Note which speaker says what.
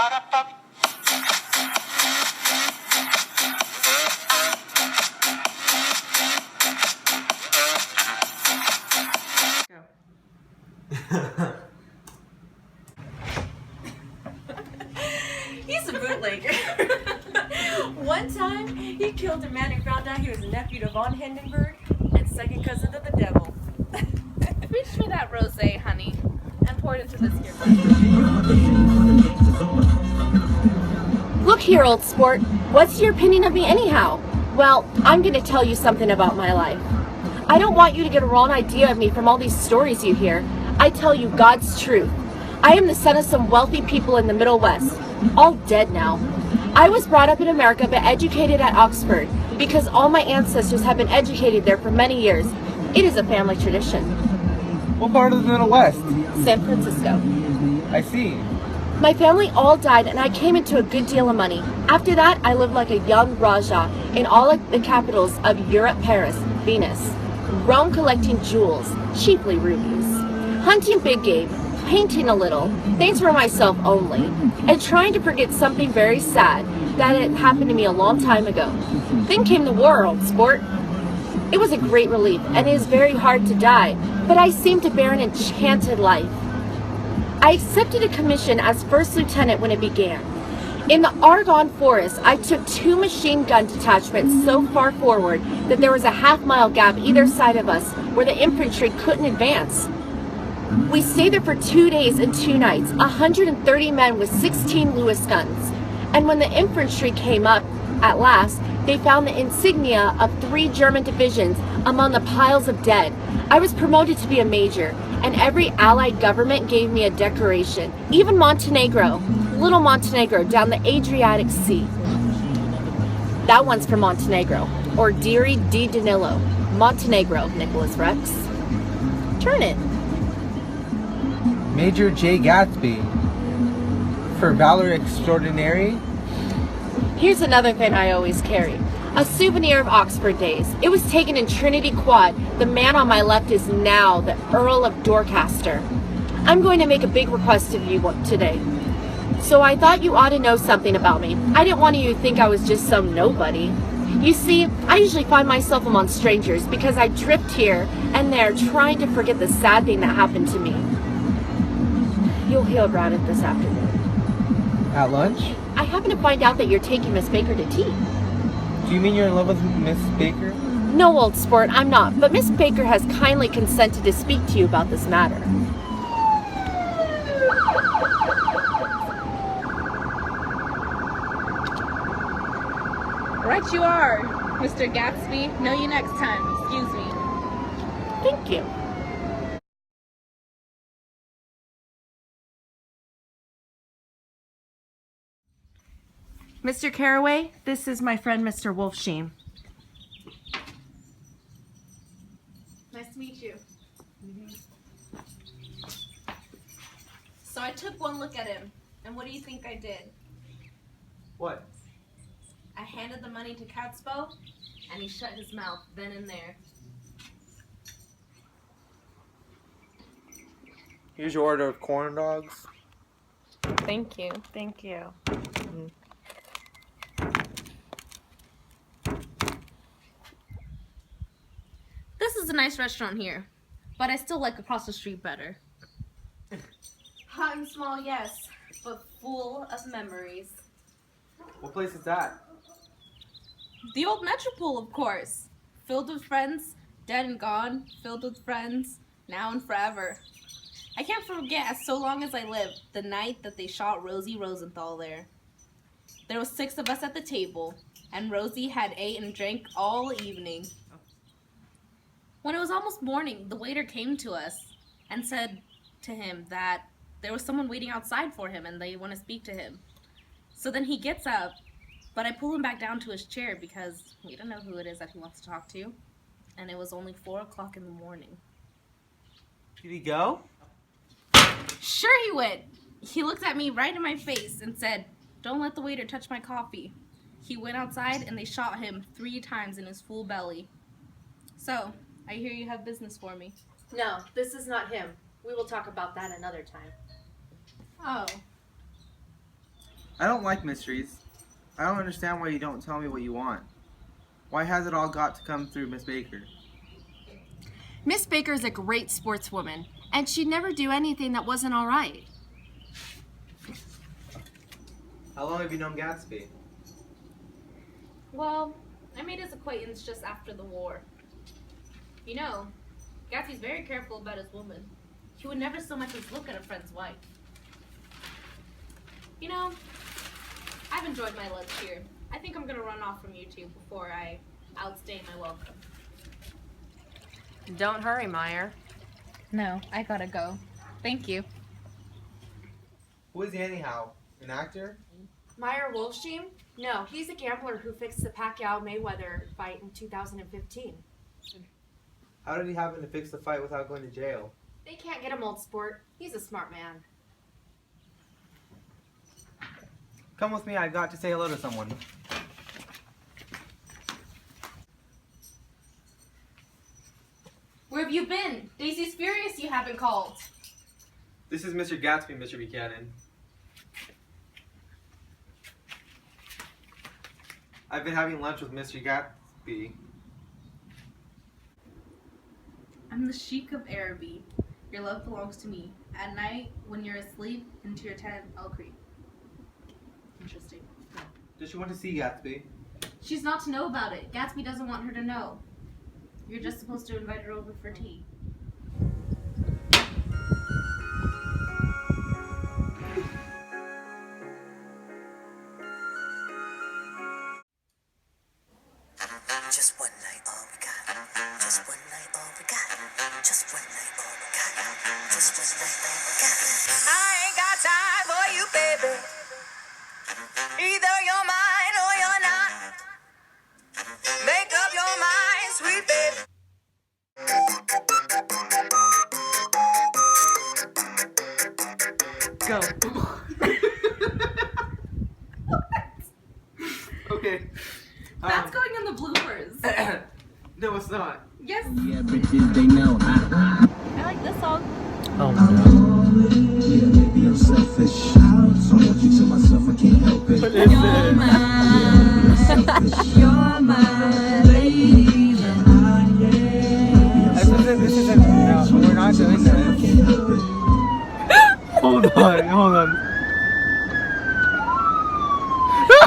Speaker 1: He's a bootlegger. One time, he killed a man and found out he was a nephew to von Hindenburg and second cousin to the devil.
Speaker 2: Reach me that rosé, honey, and pour it into this here glass.
Speaker 3: Look here, old sport. What's your opinion of me anyhow? Well, I'm going to tell you something about my life. I don't want you to get a wrong idea of me from all these stories you hear. I tell you God's truth. I am the son of some wealthy people in the Middle West, all dead now. I was brought up in America but educated at Oxford because all my ancestors have been educated there for many years. It is a family tradition.
Speaker 4: What part of the Middle West?
Speaker 3: San Francisco.
Speaker 4: I see.
Speaker 3: My family all died and I came into a good deal of money. After that, I lived like a young Raja in all of the capitals of Europe, Paris, Venice, Rome, collecting jewels, chiefly rubies, hunting big game, painting a little, things for myself only, and trying to forget something very sad that had happened to me a long time ago. Then came the war, old sport. It was a great relief, and it is very hard to die, but I seemed to bear an enchanted life. I accepted a commission as first lieutenant when it began. In the Argonne Forest, I took 2 machine gun detachments so far forward that there was a half-mile gap either side of us where the infantry couldn't advance. We stayed there for 2 days and 2 nights, 130 men with 16 Lewis guns. And when the infantry came up, at last, they found the insignia of 3 German divisions among the piles of dead. I was promoted to be a major, and every Allied government gave me a decoration. Even Montenegro, little Montenegro down the Adriatic Sea. That one's for Montenegro, or Deary di Danilo. Montenegro, Nicholas Rex. Turn it.
Speaker 4: Major J. Gatsby. For valor extraordinary.
Speaker 3: Here's another thing I always carry. A souvenir of Oxford days. It was taken in Trinity Quad. The man on my left is now the Earl of Dorchester. I'm going to make a big request of you today. So I thought you ought to know something about me. I didn't want you to think I was just some nobody. You see, I usually find myself among strangers because I drift here and there trying to forget the sad thing that happened to me. You'll hear about it this afternoon.
Speaker 4: At lunch?
Speaker 3: I happen to find out that you're taking Miss Baker to tea.
Speaker 4: Do you mean you're in love with Miss Baker?
Speaker 3: No, old sport, I'm not. But Miss Baker has kindly consented to speak to you about this matter.
Speaker 2: Right you are, Mr. Gatsby. Know you next time. Excuse me.
Speaker 3: Thank you. Mr. Carraway, this is my friend Mr. Wolfsheen.
Speaker 2: Nice to meet you. So I took one look at him, and what do you think I did?
Speaker 4: What?
Speaker 2: I handed the money to Gatsby, and he shut his mouth then and there.
Speaker 4: Here's your order of corn dogs.
Speaker 2: Thank you.
Speaker 3: Thank you.
Speaker 2: This is a nice restaurant here, but I still like across the street better. Hot and small, yes, but full of memories.
Speaker 4: What place is that?
Speaker 2: The old Metropole, of course. Filled with friends, dead and gone, filled with friends, now and forever. I can't forget, as so long as I live, the night that they shot Rosie Rosenthal there. There was 6 of us at the table, and Rosie had ate and drank all evening. When it was almost morning, the waiter came to us and said to him that there was someone waiting outside for him and they want to speak to him. So then he gets up, but I pull him back down to his chair because we don't know who it is that he wants to talk to. And it was only 4 o'clock in the morning.
Speaker 4: Did he go?
Speaker 2: Sure he went. He looked at me right in my face and said, "Don't let the waiter touch my coffee." He went outside and they shot him 3 times in his full belly. So, I hear you have business for me.
Speaker 3: No, this is not him. We will talk about that another time.
Speaker 2: Oh.
Speaker 4: I don't like mysteries. I don't understand why you don't tell me what you want. Why has it all got to come through Miss Baker?
Speaker 3: Miss Baker's a great sportswoman, and she'd never do anything that wasn't all right.
Speaker 4: How long have you known Gatsby?
Speaker 2: Well, I made his acquaintance just after the war. You know, Gatsby's very careful about his woman. He would never so much as look at a friend's wife. You know, I've enjoyed my lunch here. I think I'm gonna run off from you two before I outstay my welcome.
Speaker 1: Don't hurry, Meyer.
Speaker 2: No, I gotta go. Thank you.
Speaker 4: Who is he anyhow? An actor?
Speaker 3: Meyer Wolfsheim? No, he's a gambler who fixed the Pacquiao-Mayweather fight in 2015.
Speaker 4: How did he happen to fix the fight without going to jail?
Speaker 3: They can't get him, old sport. He's a smart man.
Speaker 4: Come with me, I've got to say hello to someone.
Speaker 2: Where have you been? Daisy's furious you haven't called.
Speaker 4: This is Mr. Gatsby, Mr. Buchanan. I've been having lunch with Mr. Gatsby.
Speaker 2: I'm the Sheik of Araby. Your love belongs to me. At night, when you're asleep, into your tent, I'll creep. Interesting.
Speaker 4: Does she want to see Gatsby?
Speaker 2: She's not to know about it. Gatsby doesn't want her to know. You're just supposed to invite her over for tea.
Speaker 5: Just one night, all we got. Just one night, all we got. Just one night, all we got. Just one night, all we got. I ain't got time for you, baby. Either you're mine or you're not. Make up your mind, sweet baby.
Speaker 4: Go. Okay.
Speaker 2: That's going in the bloopers.
Speaker 4: No, it's not.
Speaker 2: Yes.
Speaker 6: Yeah, bitches, they know.
Speaker 2: I like this song.
Speaker 4: Oh no.
Speaker 6: Yeah, maybe I'm selfish. So I want you to myself, I can't help it.
Speaker 4: What is this?
Speaker 6: You're my lady,
Speaker 4: This isn't, no, we're not doing that. Hold on.